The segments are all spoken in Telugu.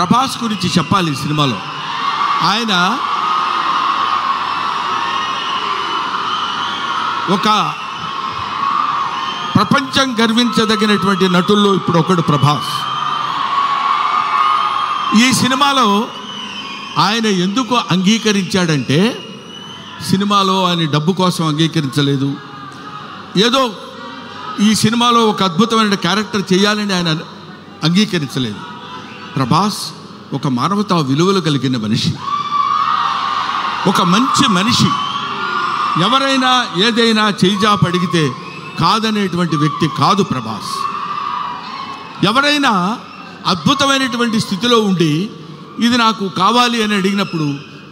ప్రభాస్ గురించి చెప్పాలి. ఈ సినిమాలో ఆయన ఒక ప్రపంచం గర్వించదగినటువంటి నటుల్లో ఇప్పుడు ఒకడు ప్రభాస్. ఈ సినిమాలో ఆయన ఎందుకు అంగీకరించాడంటే, సినిమాలో ఆయన డబ్బు కోసం అంగీకరించలేదు. ఏదో ఈ సినిమాలో ఒక అద్భుతమైన క్యారెక్టర్ చేయాలని ఆయన అంగీకరించలేదు. ప్రభాస్ ఒక మానవతా విలువలు కలిగిన మనిషి, ఒక మంచి మనిషి. ఎవరైనా ఏదైనా చేయిజాప అడిగితే కాదనేటువంటి వ్యక్తి కాదు ప్రభాస్. ఎవరైనా అద్భుతమైనటువంటి స్థితిలో ఉండి ఇది నాకు కావాలి అని అడిగినప్పుడు,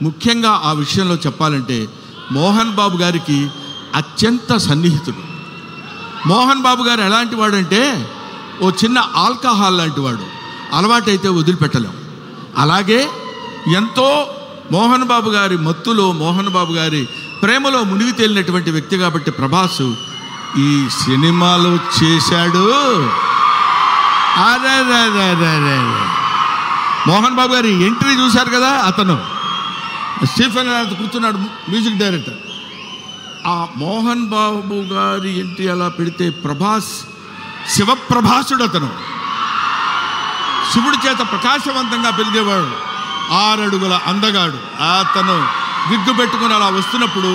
ముఖ్యంగా ఆ విషయంలో చెప్పాలంటే మోహన్ బాబు గారికి అత్యంత సన్నిహితుడు. మోహన్ బాబు గారు ఎలాంటి వాడంటే, ఓ చిన్న ఆల్కహాల్ లాంటి వాడు, అలవాటైతే వదిలిపెట్టలేం. అలాగే ఎంతో మోహన్ బాబు గారి మత్తులో, మోహన్ బాబు గారి ప్రేమలో మునిగి తేలినటువంటి వ్యక్తి కాబట్టి ప్రభాస్ ఈ సినిమాలో చేశాడు. అరే మోహన్ బాబు గారి ఎంట్రీ చూశారు కదా, అతను స్టీఫెన్ కూర్చున్నాడు, మ్యూజిక్ డైరెక్టర్. ఆ మోహన్ బాబు గారి ఎంట్రీ అలా పెడితే ప్రభాస్ శివప్రభాసుడు. అతను శివుడి చేత ప్రకాశవంతంగా పెరిగేవాడు, 6 అడుగుల అందగాడు. అతను విగ్గు పెట్టుకుని అలా వస్తున్నప్పుడు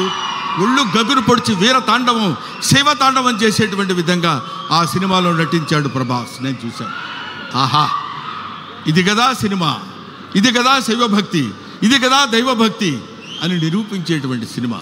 ఒళ్ళు గగురు పొడిచి వీర తాండవం, శివ తాండవం చేసేటువంటి విధంగా ఆ సినిమాలో నటించాడు ప్రభాస్. నేను చూశాను. ఆహా, ఇది కదా సినిమా, ఇది కదా శైవభక్తి, ఇది కదా దైవభక్తి అని నిరూపించేటువంటి సినిమా.